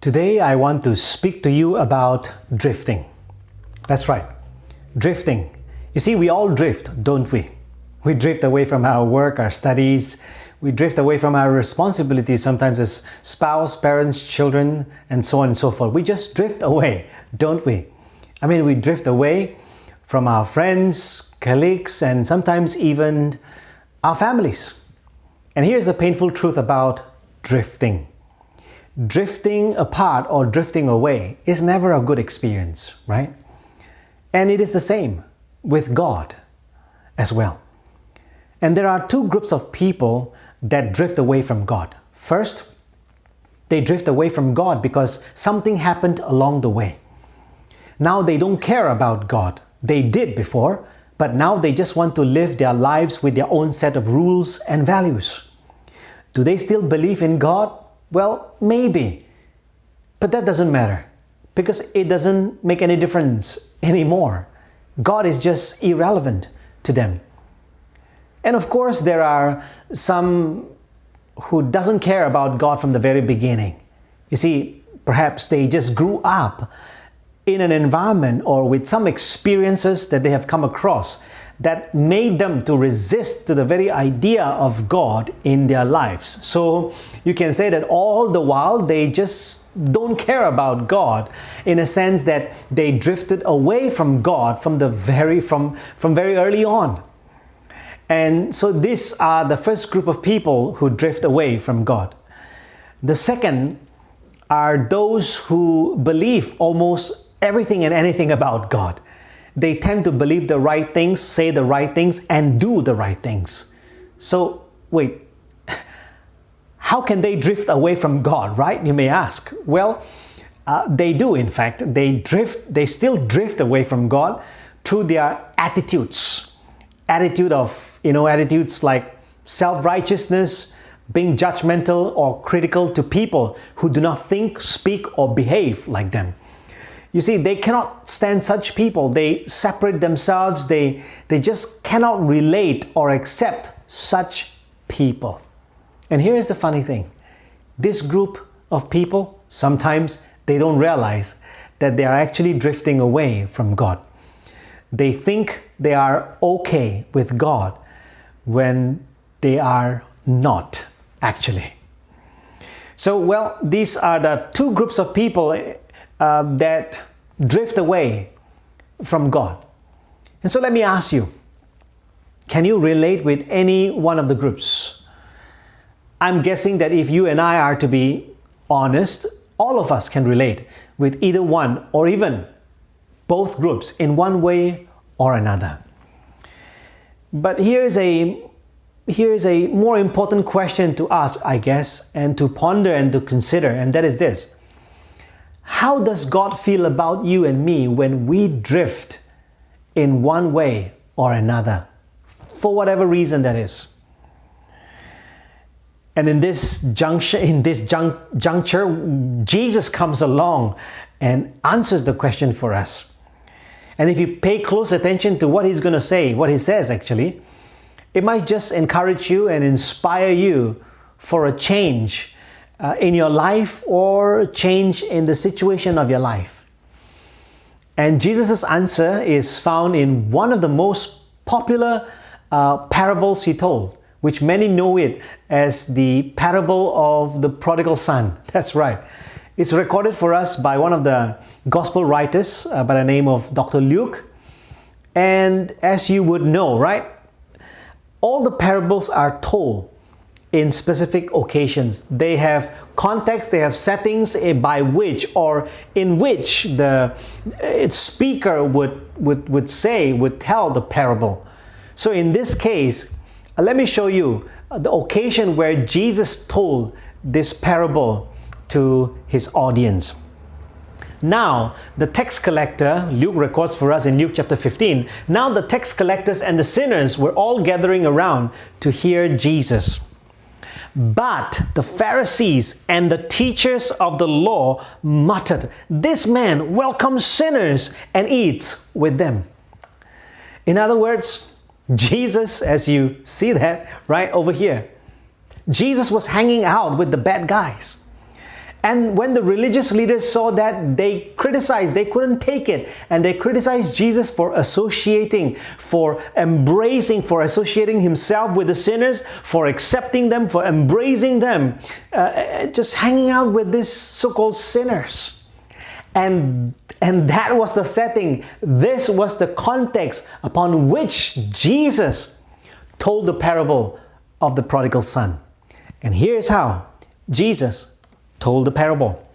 Today I want to speak to you about drifting. That's right, drifting. You see, we all drift, don't we? We drift away from our work, our studies. We drift away from our responsibilities, sometimes as spouse, parents, children, and so on and so forth. We just drift away, don't we? I mean, we drift away from our friends, colleagues, and sometimes even our families. And here's the painful truth about drifting. Drifting apart or drifting away is never a good experience, right? And it is the same with God as well. And there are two groups of people that drift away from God. First, they drift away from God because something happened along the way. Now they don't care about God. They did before, but now they just want to live their lives with their own set of rules and values. Do they still believe in God? Well, maybe. But that doesn't matter because it doesn't make any difference anymore. God is just irrelevant to them. And of course, there are some who doesn't care about God from the very beginning. You see, perhaps they just grew up in an environment or with some experiences that they have come across that made them to resist to the very idea of God in their lives. So you can say that all the while they just don't care about God, in a sense that they drifted away from God from very early on. And so these are the first group of people who drift away from God. The second are those who believe almost everything and anything about God. They tend to believe the right things, say the right things, and do the right things. So, wait, how can they drift away from God, right? You may ask. Well, they do, in fact. They still drift away from God through their attitudes. Attitudes like self-righteousness, being judgmental or critical to people who do not think, speak, or behave like them. You see, they cannot stand such people. They separate themselves. They just cannot relate or accept such people. And here's the funny thing. This group of people, sometimes they don't realize that they are actually drifting away from God. They think they are okay with God when they are not actually. So, well, these are the two groups of people that drift away from God. And so let me ask you, can you relate with any one of the groups? I'm guessing that if you and I are to be honest, all of us can relate with either one or even both groups in one way or another. But here's a more important question to ask, I guess, and to ponder and to consider, and that is this. How does God feel about you and me when we drift in one way or another, for whatever reason that is? And in this juncture, Jesus comes along and answers the question for us. And if you pay close attention to what he's going to say, what he says actually, it might just encourage you and inspire you for a change in your life or change in the situation of your life. And Jesus' answer is found in one of the most popular parables he told, which many know it as the parable of the prodigal son. That's right. It's recorded for us by one of the gospel writers by the name of Dr. Luke. And as you would know, right, all the parables are told in specific occasions. They have context, they have settings by which or in which its speaker would tell the parable. So in this case, let me show you the occasion where Jesus told this parable to his audience. Now, the tax collector, Luke records for us in Luke chapter 15, now the tax collectors and the sinners were all gathering around to hear Jesus. But the Pharisees and the teachers of the law muttered, "This man welcomes sinners and eats with them." In other words, Jesus, as you see that right over here, Jesus was hanging out with the bad guys. And when the religious leaders saw that, they criticized, they couldn't take it. And they criticized Jesus for associating, for embracing, for associating himself with the sinners, for accepting them, for embracing them, just hanging out with these so-called sinners. And that was the setting. This was the context upon which Jesus told the parable of the prodigal son. And here's how Jesus told the parable.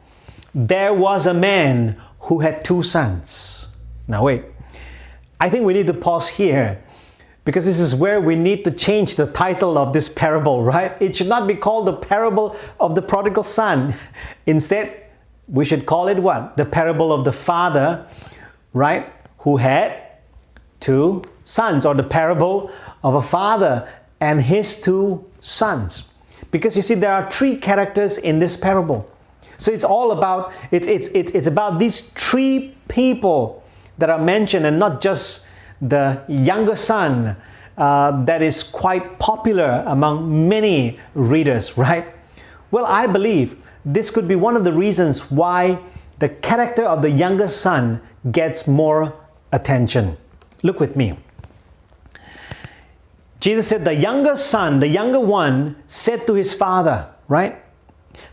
There was a man who had 2 sons. Now wait, I think we need to pause here, because this is where we need to change the title of this parable, right? It should not be called the parable of the prodigal son. Instead, we should call it what? The parable of the father, right? Who had 2 sons, or the parable of a father and his 2 sons. Because you see, there are 3 characters in this parable. So it's all about, it's about these 3 people that are mentioned, and not just the younger son that is quite popular among many readers, right? Well, I believe this could be one of the reasons why the character of the younger son gets more attention. Look with me. Jesus said the younger son, the younger one, said to his father, right?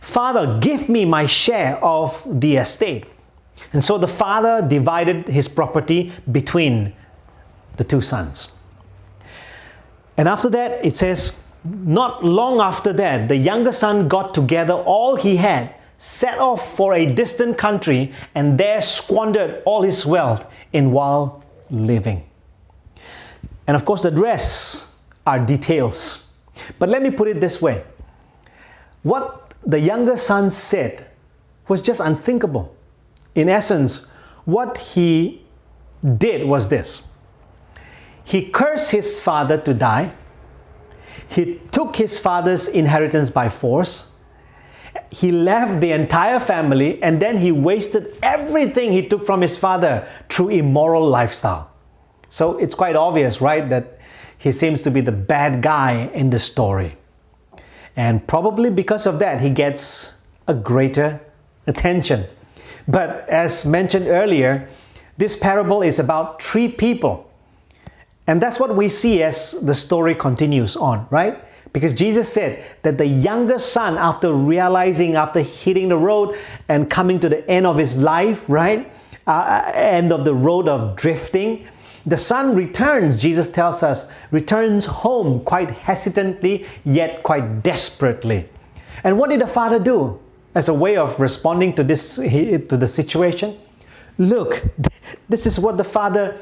Father, give me my share of the estate. And so the father divided his property between the 2 sons. And after that, it says, not long after that, the younger son got together all he had, set off for a distant country, and there squandered all his wealth in wild living. And of course, the rest are details. But let me put it this way. What the younger son said was just unthinkable. In essence, what he did was this. He cursed his father to die. He took his father's inheritance by force. He left the entire family, and then he wasted everything he took from his father through immoral lifestyle. So it's quite obvious, right, that he seems to be the bad guy in the story. And probably because of that, he gets a greater attention. But as mentioned earlier, this parable is about 3 people. And that's what we see as the story continues on, right? Because Jesus said that the younger son, after realizing, after hitting the road and coming to the end of his life, right? End of the road of drifting, the son returns, Jesus tells us, returns home quite hesitantly, yet quite desperately. And what did the father do as a way of responding to the situation? Look, this is what the father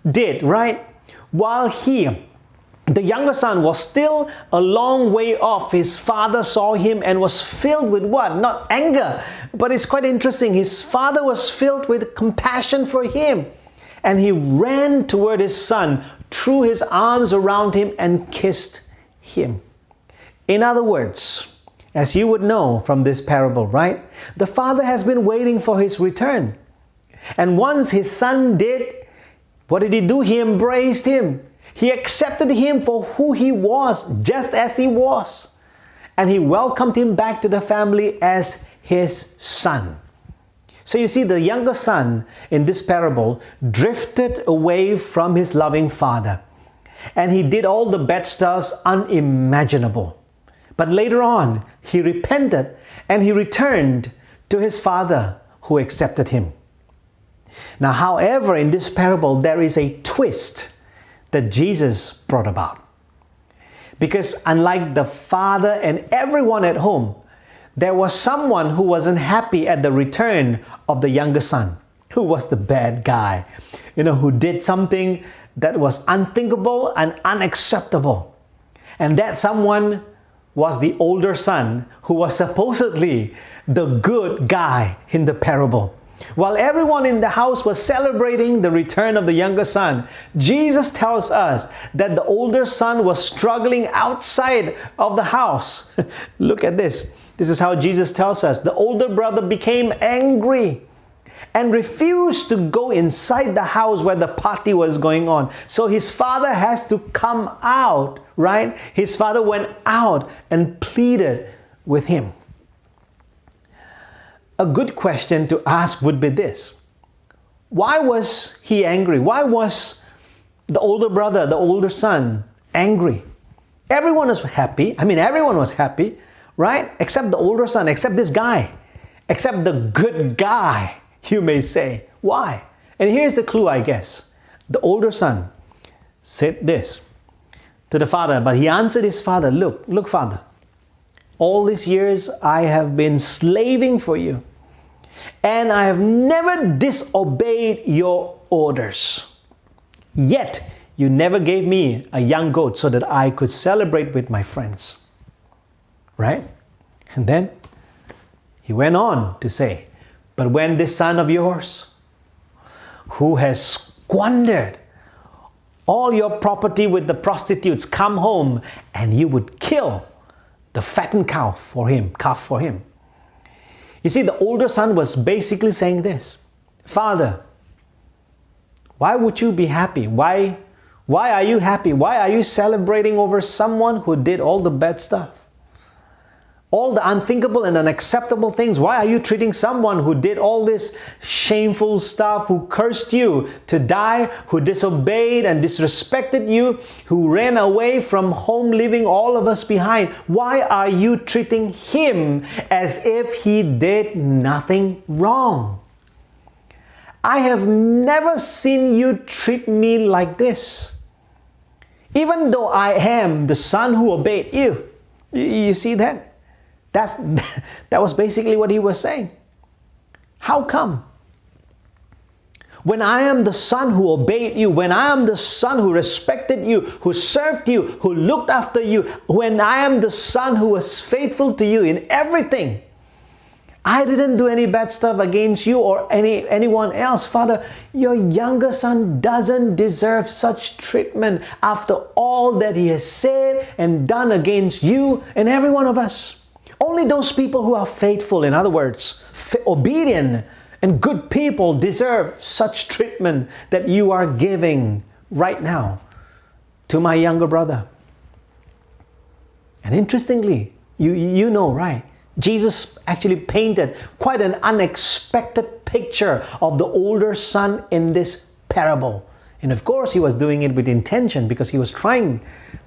did, right? While the younger son was still a long way off, his father saw him and was filled with what? Not anger, but it's quite interesting. His father was filled with compassion for him. And he ran toward his son, threw his arms around him, and kissed him. In other words, as you would know from this parable, right? The father has been waiting for his return. And once his son did, what did he do? He embraced him. He accepted him for who he was, just as he was. And he welcomed him back to the family as his son. So you see, the younger son in this parable drifted away from his loving father. And he did all the bad stuff unimaginable. But later on, he repented and he returned to his father who accepted him. Now, however, in this parable, there is a twist that Jesus brought about. Because unlike the father and everyone at home, there was someone who wasn't happy at the return of the younger son, who was the bad guy, who did something that was unthinkable and unacceptable. And that someone was the older son, who was supposedly the good guy in the parable. While everyone in the house was celebrating the return of the younger son, Jesus tells us that the older son was struggling outside of the house. Look at this. This is how Jesus tells us. The older brother became angry and refused to go inside the house where the party was going on. So his father has to come out, right? His father went out and pleaded with him. a good question to ask would be this: why was he angry? Why was the older brother, the older son, angry? Everyone was happy. Everyone was happy, right? Except the older son, except this guy, except the good guy, you may say. Why? And here's the clue, I guess. The older son said this to the father, but he answered his father, Look, father, all these years I have been slaving for you, and I have never disobeyed your orders. Yet you never gave me a young goat so that I could celebrate with my friends. Right? And then he went on to say, but when this son of yours, who has squandered all your property with the prostitutes, come home, and you would kill the fattened calf for him. You see, the older son was basically saying this: Father, why would you be happy? Why are you happy? Why are you celebrating over someone who did all the bad stuff? All the unthinkable and unacceptable things. Why are you treating someone who did all this shameful stuff, who cursed you to die, who disobeyed and disrespected you, who ran away from home, leaving all of us behind? Why are you treating him as if he did nothing wrong? I have never seen you treat me like this. Even though I am the son who obeyed you. You see that? That was basically what he was saying. How come? When I am the son who obeyed you, when I am the son who respected you, who served you, who looked after you, when I am the son who was faithful to you in everything, I didn't do any bad stuff against you or anyone else. Father, your younger son doesn't deserve such treatment after all that he has said and done against you and every one of us. Only those people who are faithful, in other words, obedient and good people, deserve such treatment that you are giving right now to my younger brother. And interestingly, you know, right? Jesus actually painted quite an unexpected picture of the older son in this parable. And of course, he was doing it with intention, because he was trying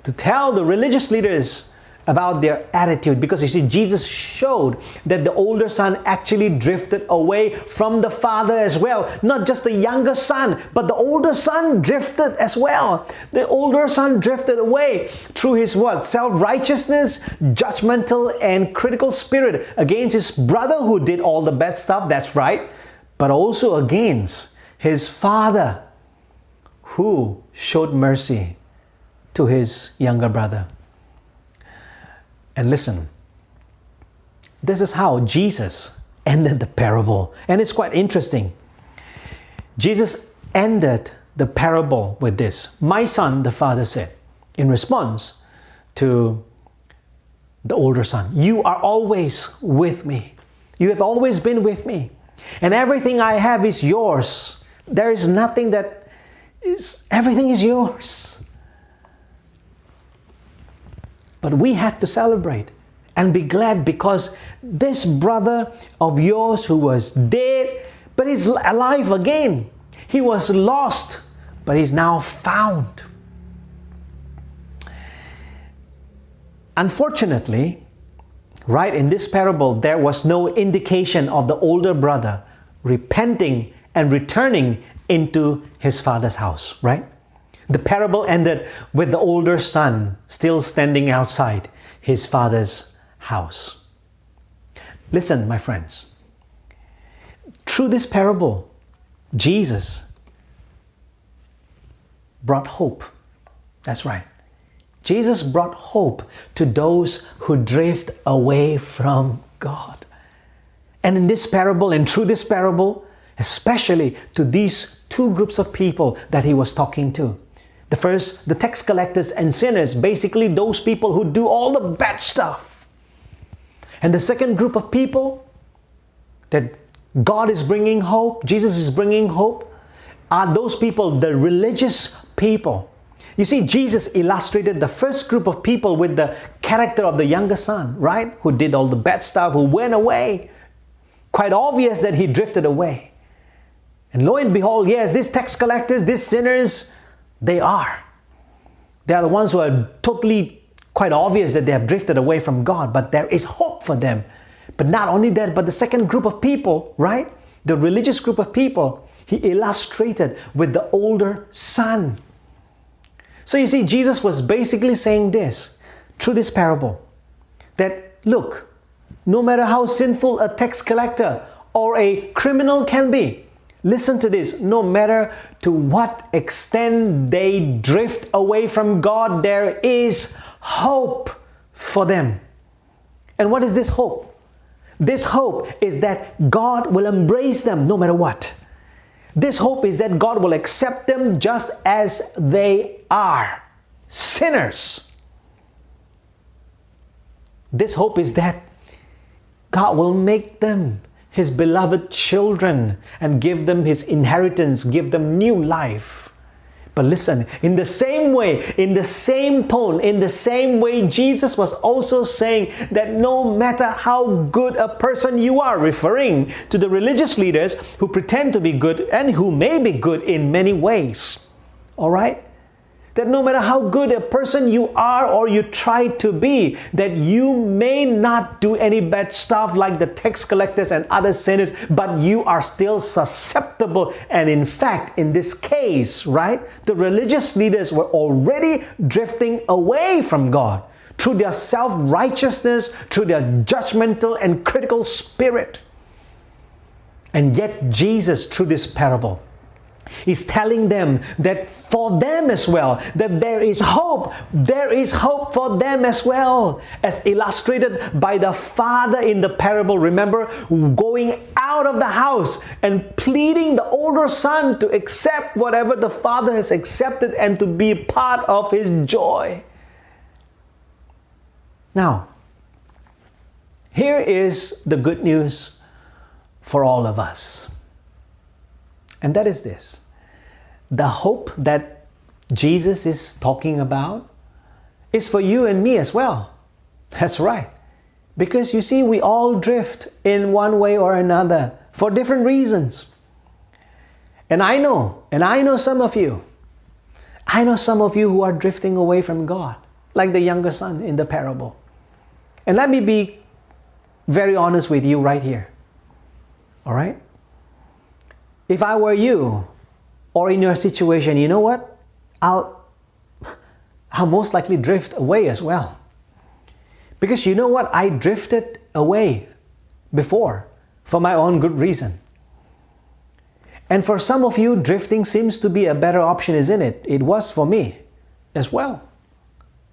to tell the religious leaders about their attitude. Because you see, Jesus showed that the older son actually drifted away from the father as well. Not just the younger son, but the older son drifted as well. The older son drifted away through his what? Self-righteousness, judgmental and critical spirit against his brother who did all the bad stuff, that's right, but also against his father who showed mercy to his younger brother. And listen, this is how Jesus ended the parable. And it's quite interesting. Jesus ended the parable with this: my son, the father said, in response to the older son, you are always with me. You have always been with me. And everything I have is yours. There is nothing that is, everything is yours. But we have to celebrate and be glad, because this brother of yours who was dead, but he's alive again. He was lost, but he's now found. Unfortunately, right in this parable, there was no indication of the older brother repenting and returning into his father's house, right? The parable ended with the older son still standing outside his father's house. Listen, my friends. Through this parable, Jesus brought hope. That's right. Jesus brought hope to those who drift away from God. And in this parable, and through this parable, especially to these two groups of people that he was talking to. The first, the tax collectors and sinners, basically those people who do all the bad stuff. And the second group of people that God is bringing hope, Jesus is bringing hope, are those people, the religious people. You see, Jesus illustrated the first group of people with the character of the younger son, right? Who did all the bad stuff, who went away. Quite obvious that he drifted away. And lo and behold, yes, these tax collectors, these sinners, they are. They are the ones who are totally quite obvious that they have drifted away from God, but there is hope for them. But not only that, but the second group of people, right? The religious group of people, he illustrated with the older son. So you see, Jesus was basically saying this through this parable, that look, no matter how sinful a tax collector or a criminal can be, listen to this, no matter to what extent they drift away from God, there is hope for them. And what is this hope? This hope is that God will embrace them no matter what. This hope is that God will accept them just as they are, sinners. This hope is that God will make them His beloved children and give them His inheritance, give them new life. But listen, in the same way, in the same tone, in the same way, Jesus was also saying that no matter how good a person you are, referring to the religious leaders who pretend to be good and who may be good in many ways, all right? That no matter how good a person you are or you try to be, that you may not do any bad stuff like the tax collectors and other sinners, but you are still susceptible. And in fact, in this case, right, the religious leaders were already drifting away from God through their self-righteousness, through their judgmental and critical spirit. And yet Jesus, through this parable, He's telling them that for them as well, that there is hope. There is hope for them as well. As illustrated by the father in the parable, remember, going out of the house and pleading the older son to accept whatever the father has accepted and to be part of his joy. Now, here is the good news for all of us. And that is this. The hope that Jesus is talking about is for you and me as well. That's right. Because you see, we all drift in one way or another for different reasons. And I know some of you. I know some of you who are drifting away from God, like the younger son in the parable. And let me be very honest with you right here. All right? If I were you, or in your situation, you know what? I'll most likely drift away as well. Because you know what? I drifted away before for my own good reason. And for some of you, drifting seems to be a better option, isn't it? It was for me as well.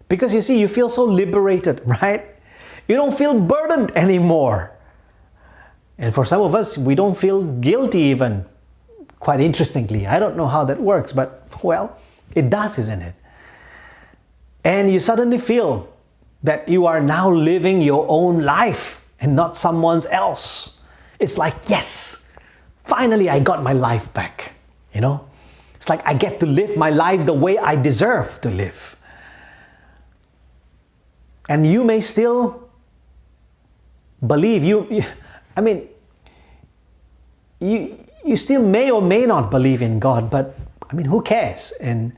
Because you see, you feel so liberated, right? You don't feel burdened anymore. And for some of us, we don't feel guilty even. Quite interestingly, I don't know how that works, but well, it does, isn't it? And you suddenly feel that you are now living your own life and not someone else. It's like, yes, finally I got my life back. You know, it's like I get to live my life the way I deserve to live. And you may still believe you still may or may not believe in God, but who cares? And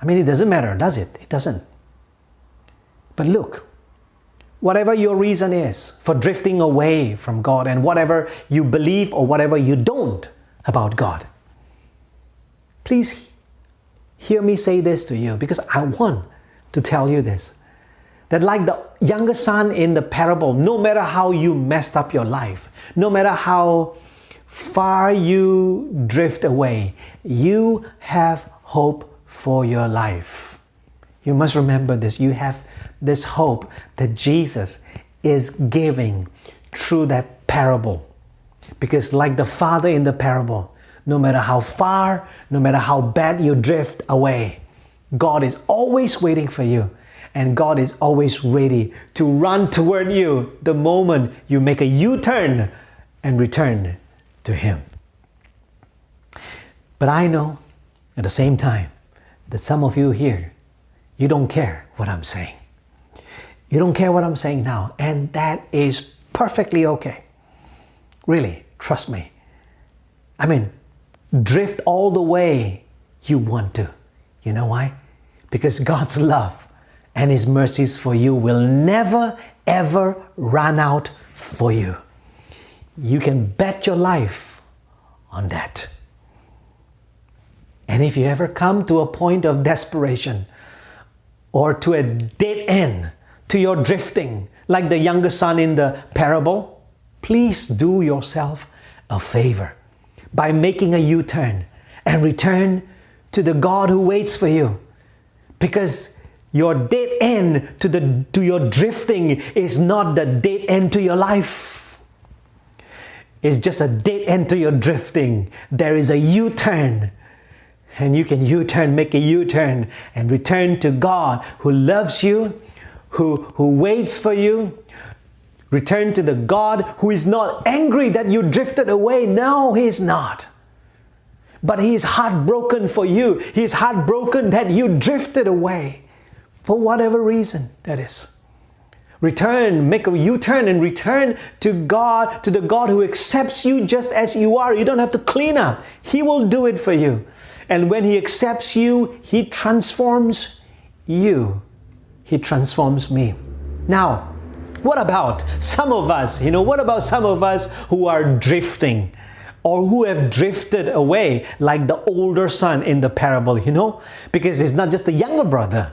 it doesn't matter, does it? It doesn't. But look, whatever your reason is for drifting away from God and whatever you believe or whatever you don't about God, please hear me say this to you, because I want to tell you this. That like the younger son in the parable, no matter how you messed up your life, no matter how far you drift away, you have hope for your life. You must remember this. You have this hope that Jesus is giving through that parable. Because like the father in the parable, no matter how far, no matter how bad you drift away, God is always waiting for you. And God is always ready to run toward you the moment you make a U-turn and return to Him. But I know at the same time that some of you here, you don't care what I'm saying. You don't care what I'm saying now, and that is perfectly okay. Really, trust me. I mean, drift all the way you want to. You know why? Because God's love and His mercies for you will never, ever run out for you. You can bet your life on that. And if you ever come to a point of desperation or to a dead end to your drifting, like the younger son in the parable, please do yourself a favor by making a U-turn and return to the God who waits for you. Because your dead end to your drifting is not the dead end to your life. It's just a dead end to your drifting. There is a U-turn. And you can U-turn, make a U-turn and return to God who loves you, who waits for you. Return to the God who is not angry that you drifted away. No, He is not. But He is heartbroken for you. He is heartbroken that you drifted away for whatever reason that is. Return, make a U-turn and return to God, to the God who accepts you just as you are. You don't have to clean up. He will do it for you. And when He accepts you, He transforms you. He transforms me. Now, what about some of us? What about some of us who are drifting or who have drifted away like the older son in the parable, Because it's not just the younger brother,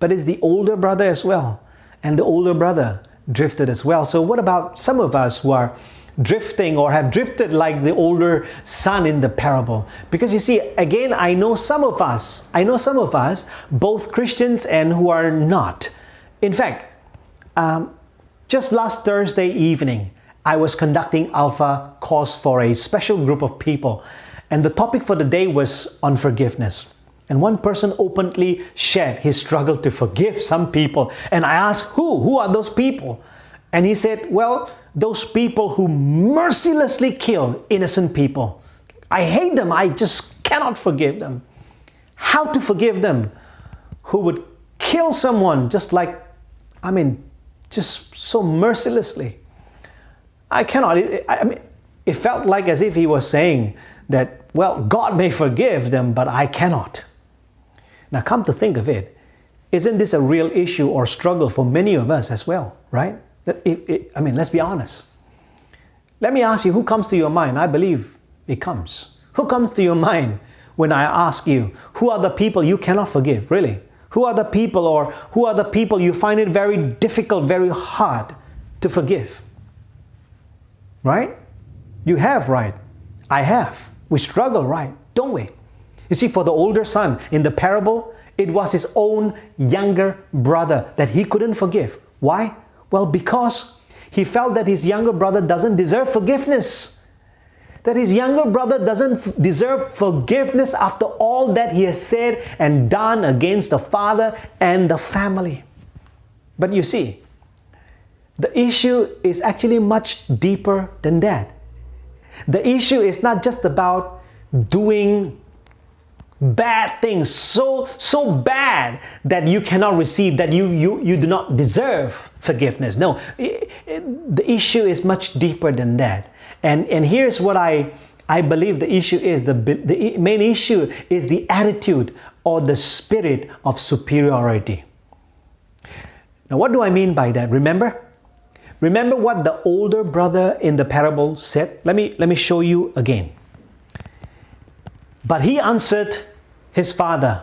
but it's the older brother as well. And the older brother drifted as well. So what about some of us who are drifting or have drifted like the older son in the parable? Because you see, again, I know some of us, both Christians and who are not. In fact, just last Thursday evening, I was conducting Alpha course for a special group of people. And the topic for the day was on forgiveness. And one person openly shared his struggle to forgive some people. And I asked, who are those people? And he said, well, those people who mercilessly kill innocent people. I hate them. I just cannot forgive them. How to forgive them? Who would kill someone just so mercilessly. I cannot. It felt like as if he was saying that, well, God may forgive them, but I cannot. Now, come to think of it, isn't this a real issue or struggle for many of us as well, right? Let's be honest. Let me ask you, who comes to your mind? I believe it comes. Who comes to your mind when I ask you, who are the people you cannot forgive, really? Who are the people you find it very difficult, very hard to forgive? Right? You have, right? I have. We struggle, right? Don't we? You see, for the older son in the parable, it was his own younger brother that he couldn't forgive. Why? Well, because he felt that his younger brother doesn't deserve forgiveness. That his younger brother doesn't deserve forgiveness after all that he has said and done against the father and the family. But you see, the issue is actually much deeper than that. The issue is not just about doing bad things, so bad that you cannot receive, that you do not deserve forgiveness. No, the issue is much deeper than that. And here's what I believe the issue is. The main issue is the attitude or the spirit of superiority. Now, what do I mean by that? Remember what the older brother in the parable said? Let me show you again. But he answered his father,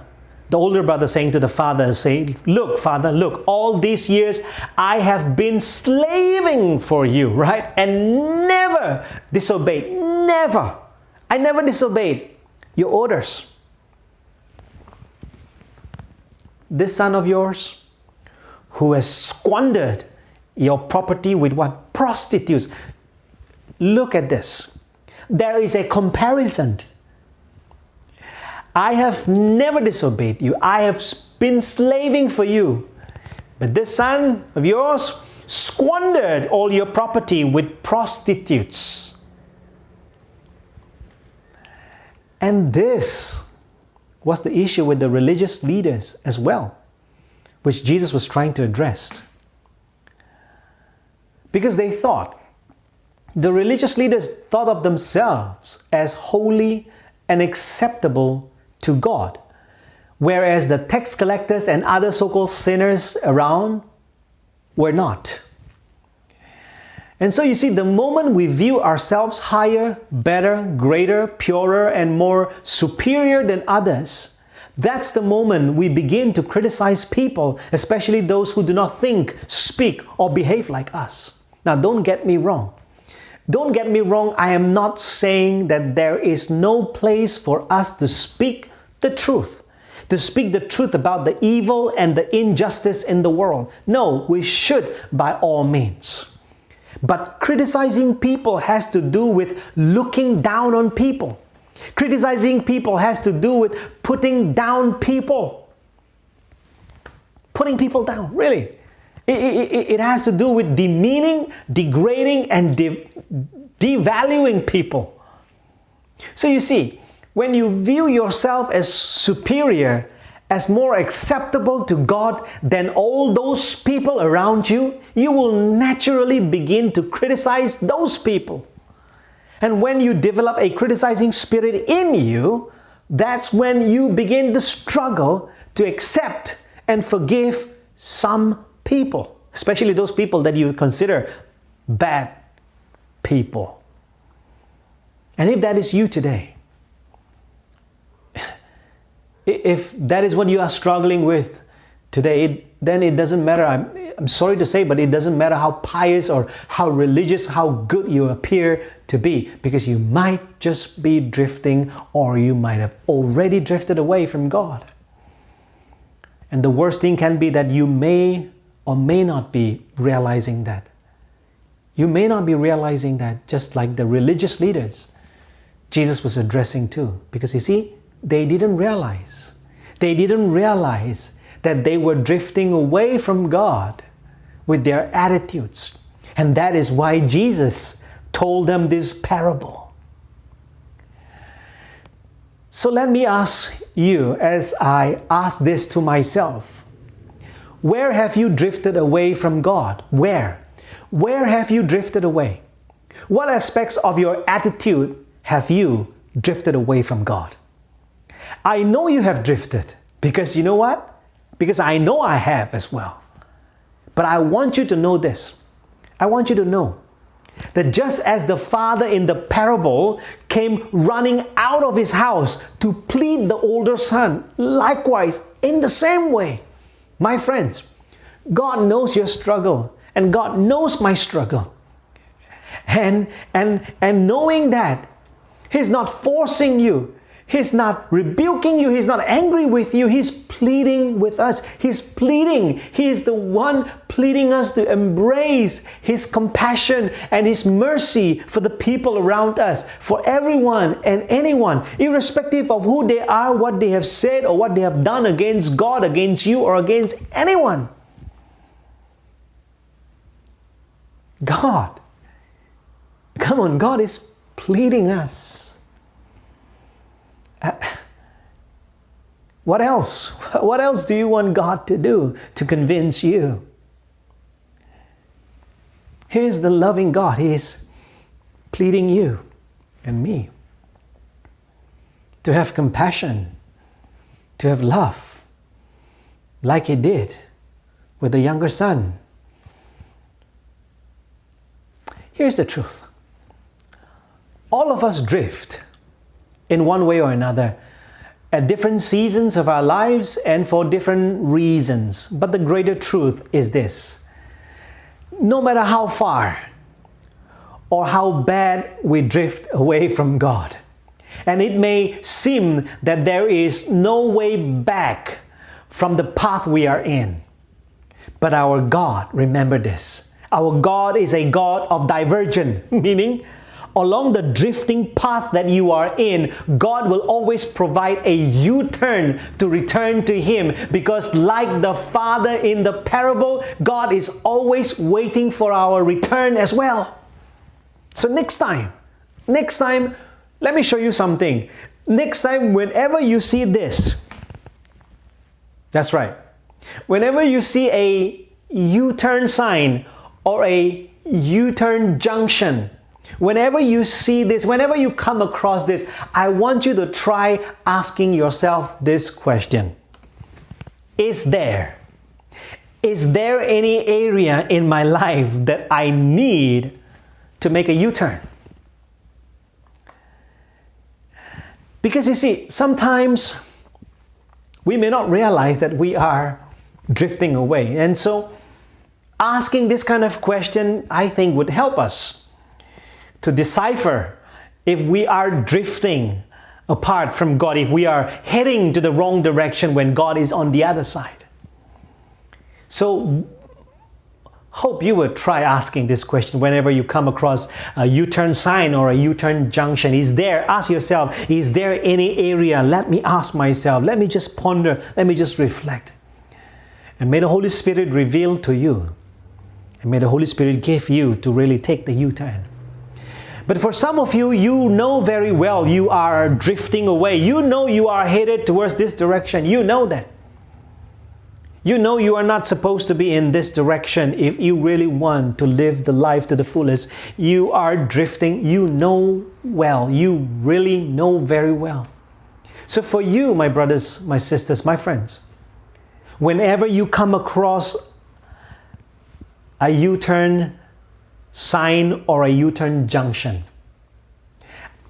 the older brother saying to the father, saying, look, father, look, all these years I have been slaving for you, right? And never disobeyed, never. I never disobeyed your orders. This son of yours who has squandered your property with what? Prostitutes. Look at this. There is a comparison. I have never disobeyed you. I have been slaving for you. But this son of yours squandered all your property with prostitutes. And this was the issue with the religious leaders as well, which Jesus was trying to address. Because they thought The religious leaders thought of themselves as holy and acceptable to God, whereas the tax collectors and other so-called sinners around were not. And so you see, the moment we view ourselves higher, better, greater, purer, and more superior than others, that's the moment we begin to criticize people, especially those who do not think, speak, or behave like us. Now, don't get me wrong. Don't get me wrong, I am not saying that there is no place for us to speak the truth, to speak the truth about the evil and the injustice in the world. No, we should by all means. But criticizing people has to do with looking down on people. Criticizing people has to do with putting down people. Putting people down, really. It has to do with demeaning, degrading, and devaluing people. So you see, when you view yourself as superior, as more acceptable to God than all those people around you, you will naturally begin to criticize those people. And when you develop a criticizing spirit in you, that's when you begin to struggle to accept and forgive some people, especially those people that you consider bad people. And if that is you today, if that is what you are struggling with today, then it doesn't matter. I'm sorry to say, but it doesn't matter how pious or how religious, how good you appear to be, because you might just be drifting, or you might have already drifted away from God. And the worst thing can be that you may or may not be realizing that. You may not be realizing that, just like the religious leaders Jesus was addressing too. Because you see, they didn't realize. They didn't realize that they were drifting away from God with their attitudes. And that is why Jesus told them this parable. So let me ask you, as I ask this to myself, where have you drifted away from God? Where? Where have you drifted away? What aspects of your attitude have you drifted away from God? I know you have drifted, because you know what? Because I know I have as well. But I want you to know this. I want you to know that just as the father in the parable came running out of his house to plead the older son, likewise, in the same way, my friends, God knows your struggle, and God knows my struggle. And knowing that, He's not forcing you, He's not rebuking you, He's not angry with you, He's pleading with us. He's pleading. He is the one pleading us to embrace His compassion and His mercy for the people around us, for everyone and anyone, irrespective of who they are, what they have said, or what they have done against God, against you, or against anyone. God, come on, God is pleading us. What else? What else do you want God to do to convince you? He is the loving God. He is pleading you and me to have compassion, to have love, like He did with the younger son. Here's the truth. All of us drift in one way or another at different seasons of our lives and for different reasons. But the greater truth is this: no matter how far or how bad we drift away from God, and it may seem that there is no way back from the path we are in, but our God, remember this, our God is a God of diversion, meaning along the drifting path that you are in, God will always provide a U-turn to return to Him, because like the father in the parable, God is always waiting for our return as well. So next time, let me show you something. Next time, whenever you see this, that's right, whenever you see a U-turn sign or a U-turn junction, Whenever you see this, whenever you come across this, I want you to try asking yourself this question. Is there any area in my life that I need to make a U-turn? Because you see, sometimes we may not realize that we are drifting away. And so asking this kind of question, I think, would help us to decipher if we are drifting apart from God, if we are heading to the wrong direction when God is on the other side. So, hope you would try asking this question whenever you come across a U-turn sign or a U-turn junction. Ask yourself, is there any area? Let me ask myself, let me just ponder, let me just reflect. And may the Holy Spirit reveal to you, and may the Holy Spirit give you to really take the U-turn. But for some of you, you know very well you are drifting away. You know you are headed towards this direction. You know that. You know you are not supposed to be in this direction if you really want to live the life to the fullest. You are drifting. You know well. You really know very well. So for you, my brothers, my sisters, my friends, whenever you come across a U-turn sign or a U-turn junction,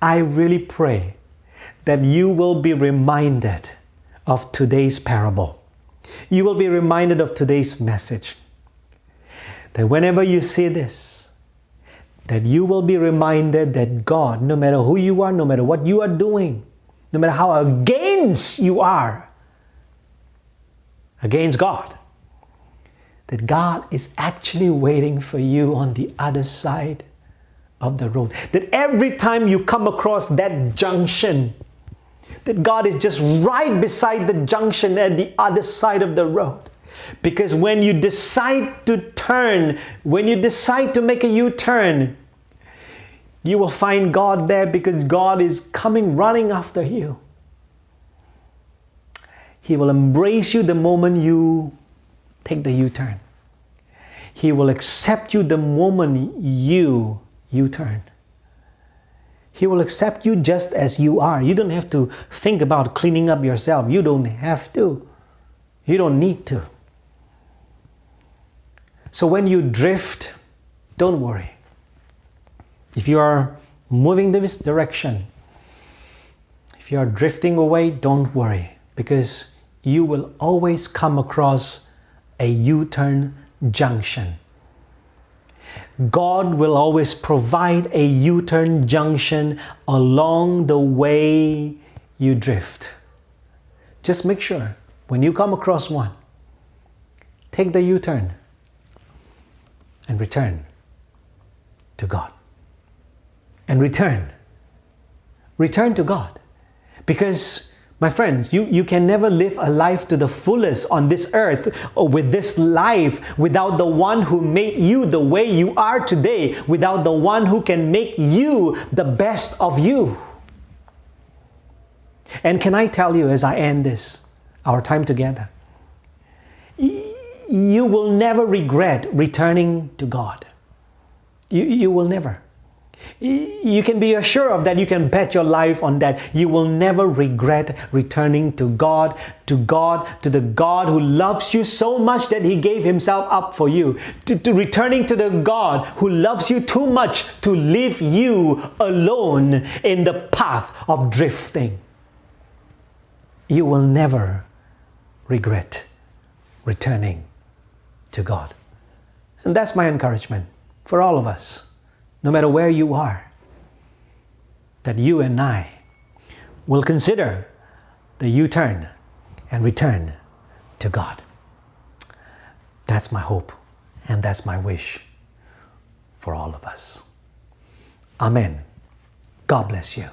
I really pray that you will be reminded of today's parable. You will be reminded of today's message. That whenever you see this, that you will be reminded that God, no matter who you are, no matter what you are doing, no matter how against you are, against God, that God is actually waiting for you on the other side of the road. That every time you come across that junction, that God is just right beside the junction at the other side of the road. Because when you decide to turn, when you decide to make a U-turn, you will find God there because God is coming running after you. He will embrace you the moment you take the U-turn. He will accept you the moment you U-turn. He will accept you just as you are. You don't have to think about cleaning up yourself. You don't have to. You don't need to. So when you drift, don't worry. If you are moving this direction, if you are drifting away, don't worry, because you will always come across a U-turn junction. God will always provide a U-turn junction along the way you drift. Just make sure when you come across one, take the U-turn and return to God. And return to God. Because, my friends, you can never live a life to the fullest on this earth or with this life without the one who made you the way you are today, without the one who can make you the best of you. And can I tell you as I end this, our time together, you will never regret returning to God. You will never. You can be assured of that. You can bet your life on that. You will never regret returning to God, to the God who loves you so much that He gave Himself up for you. To returning to the God who loves you too much to leave you alone in the path of drifting. You will never regret returning to God. And that's my encouragement for all of us. No matter where you are, that you and I will consider the U-turn and return to God. That's my hope and that's my wish for all of us. Amen. God bless you.